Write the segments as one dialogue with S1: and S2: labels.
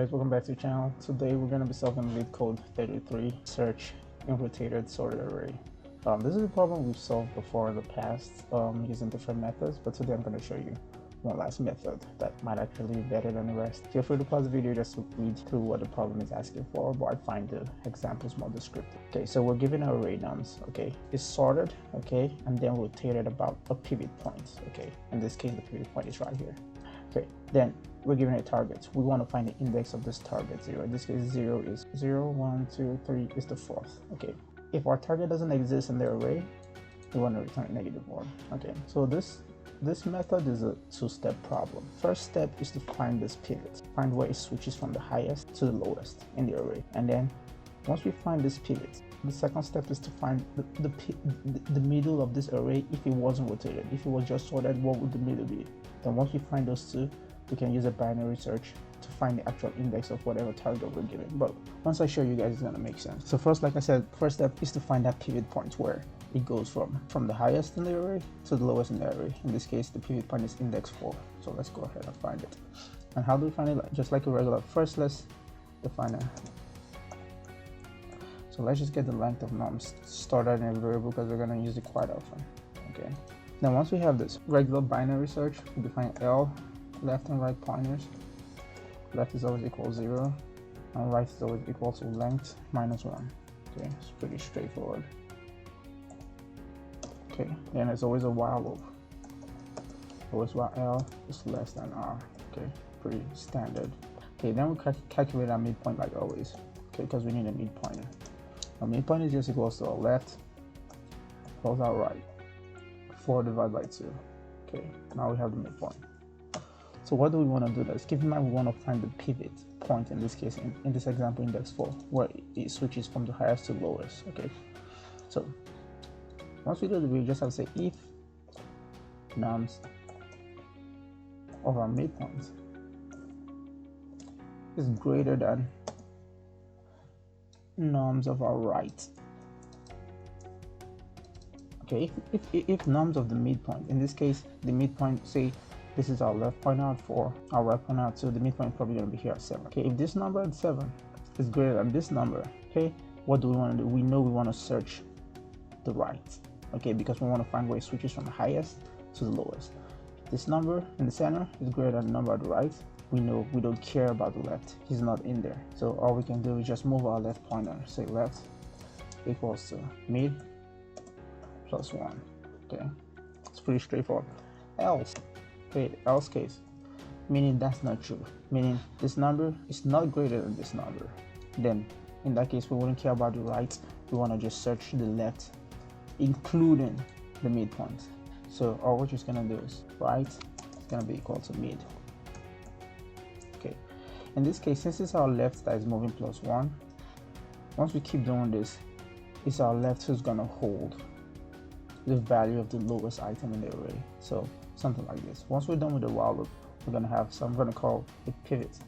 S1: guys, welcome back to the channel. Today we're going to be solving LeetCode 33 search in rotated sorted array. This is a problem we've solved before in the past using different methods, but today I'm going to show you one last method that might actually be better than the rest. Feel free to pause the video just to read through what the problem is asking for, but I find the examples more descriptive. Okay, so we're given our array nums, okay? It's sorted, okay, and then rotated about a pivot point, okay? In this case, the pivot point is right here. Okay, then we're given a target. We want to find the index of this target 0. In this case, 0 is 0, 1, 2, 3 is the fourth. Okay, if our target doesn't exist in the array, we want to return -1. Okay, so this method is a two-step problem. First step is to find this pivot, find where it switches from the highest to the lowest in the array. And then once we find this pivot, the second step is to find the middle of this array. If it wasn't rotated, if it was just sorted, what would the middle be? Then once we find those two, we can use a binary search to find the actual index of whatever target we're given. But once I show you guys, it's gonna make sense. So first, like I said, first step is to find that pivot point where it goes from the highest in the array to the lowest in the array. In this case, the pivot point is index 4. So let's go ahead and find it. And how do we find it? Just like a regular. First, let's define it. So let's just get the length of nums started in a variable because we're gonna use it quite often. Okay. Now once we have this regular binary search, we define L, left and right pointers. Left is always equal 0, and right is always equal to length -1. Okay, it's pretty straightforward. Okay, then there's always a while loop. Always while L is less than R. Okay, pretty standard. Okay, then we calculate our midpoint like always. Okay, because we need a midpointer. Our midpoint is just equals to our left equals our right. 4 divided by 2. Okay, now we have the midpoint. So what do we want to do? Let's keep in mind we want to find the pivot point, in this case, in this example, index 4, where it switches from the highest to lowest. Okay, so once we do that, we just have to say if nums of our midpoint is greater than nums of our right. Okay, if nums of the midpoint, in this case, the midpoint, say this is our left pointer at 4, our right pointer at 2, the midpoint is probably going to be here at 7. Okay, if this number at 7 is greater than this number, okay, what do we want to do? We know we want to search the right, okay, because we want to find where it switches from the highest to the lowest. If this number in the center is greater than the number at the right, we know we don't care about the left. He's not in there. So all we can do is just move our left pointer, say left equals to mid +1. Okay, it's pretty straightforward. Else, okay, else case, meaning that's not true, meaning this number is not greater than this number. Then in that case, we wouldn't care about the right. We want to just search the left, including the midpoint. So all we're just gonna do is right is gonna be equal to mid. Okay, in this case, since it's our left that is moving +1, once we keep doing this, it's our left who's gonna hold the value of the lowest item in the array. So something like this. Once we're done with the while loop, we're gonna have, so I'm gonna call it pivot.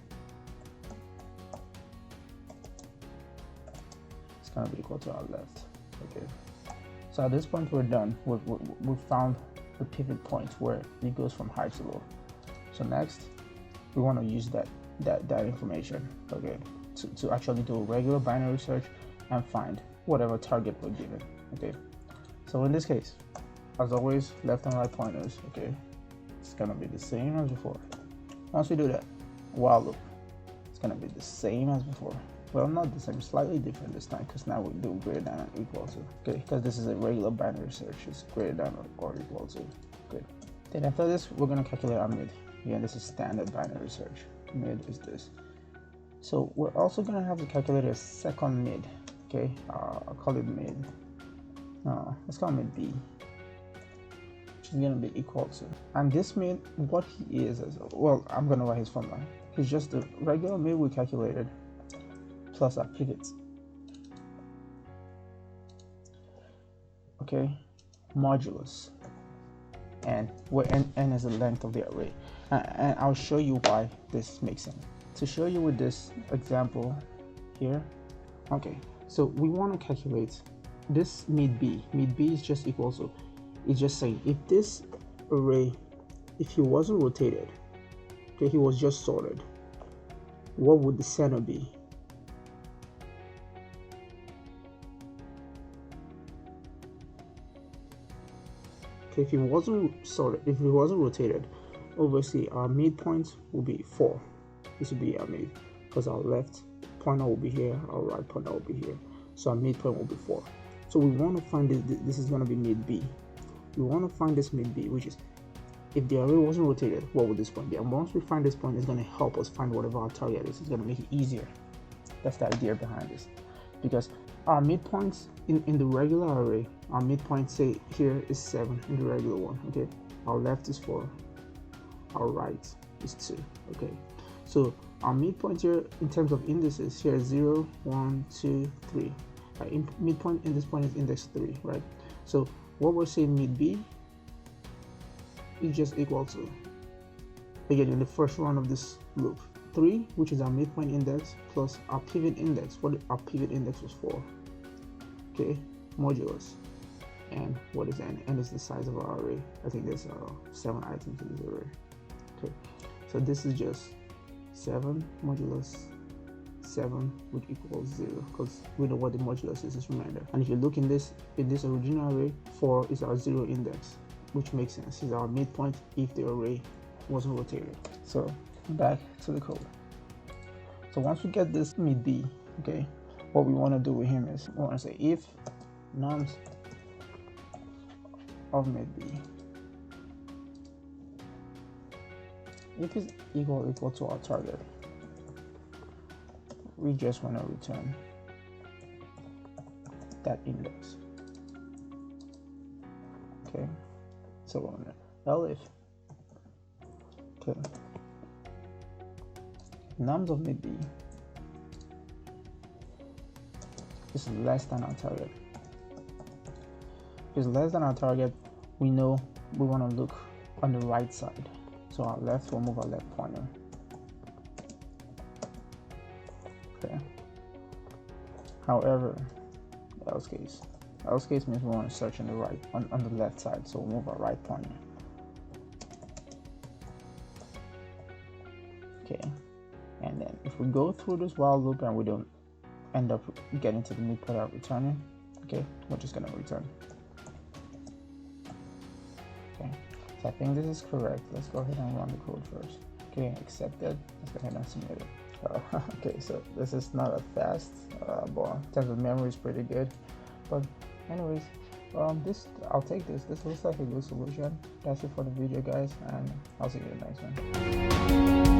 S1: It's gonna be equal to our left. Okay, so at this point we're done. We've found the pivot point where it goes from high to low. So next we want to use that information, okay, to actually do a regular binary search and find whatever target we're given. Okay, so in this case, as always, left and right pointers. Okay, it's gonna be the same as before. Once we do that, while loop, it's gonna be the same as before. Well, not the same, slightly different this time, because now we do greater than or equal to. Okay, because this is a regular binary search, it's greater than or equal to. Good. Then after this, we're gonna calculate our mid. Again, this is standard binary search. Mid is this. So we're also gonna have to calculate a second mid. Okay, I'll call it mid. No, let's call mid B, which is gonna be equal to. And this mid, what he is as well, I'm gonna write his formula. He's just the regular mid we calculated plus our pivot. Okay, modulus, and where n is the length of the array. And I'll show you why this makes sense. To show you with this example here, okay, so we want to calculate this mid B. Mid B is just equal to, it's just saying if this array, if he wasn't rotated, okay, he was just sorted, what would the center be? Okay, if it wasn't sorted, if it wasn't rotated, obviously our midpoint will be 4. This will be our mid, because our left pointer will be here, our right pointer will be here. So our midpoint will be 4. So we want to find this is going to be mid B. We want to find this mid B, which is, if the array wasn't rotated, what would this point be? And once we find this point, it's going to help us find whatever our target is. It's going to make it easier. That's the idea behind this. Because our midpoints in the regular array, our midpoint, say here is 7 in the regular one, okay? Our left is 4, our right is 2, okay? So our midpoint here in terms of indices here is 0, 1, 2, 3. Midpoint in this point is index 3, right? So what we're saying mid B is just equal to, again, in the first round of this loop, 3, which is our midpoint index, plus our pivot index. What our pivot index was 4, okay, modulus, and what is n? N is the size of our array. I think there's 7 items in this array. Okay, so this is just 7 modulus 7 would equal 0, because we know what the modulus is remainder. And if you look in this original array, 4 is our 0 index, which makes sense. Is our midpoint if the array wasn't rotated. So back to the code. So once we get this mid B, okay, what we want to do with him is we want to say if nums of mid B, if it's equal to our target, we just want to return that index. Okay, so we're gonna elif, okay, nums of mid B is less than our target. If it's less than our target, we know we want to look on the right side. So our left will move our left pointer. Okay. However, else case means we want to search on the right, on the left side. So we'll move our right pointer. Okay. And then if we go through this while loop and we don't end up getting to the midpoint of returning, okay, we're just gonna return. Okay, so I think this is correct. Let's go ahead and run the code first. Okay, accepted. Let's go ahead and submit it. Okay, so this is not as fast, but in terms of memory is pretty good. But anyways, I'll take this. This looks like a good solution. That's it for the video, guys, and I'll see you in the next one.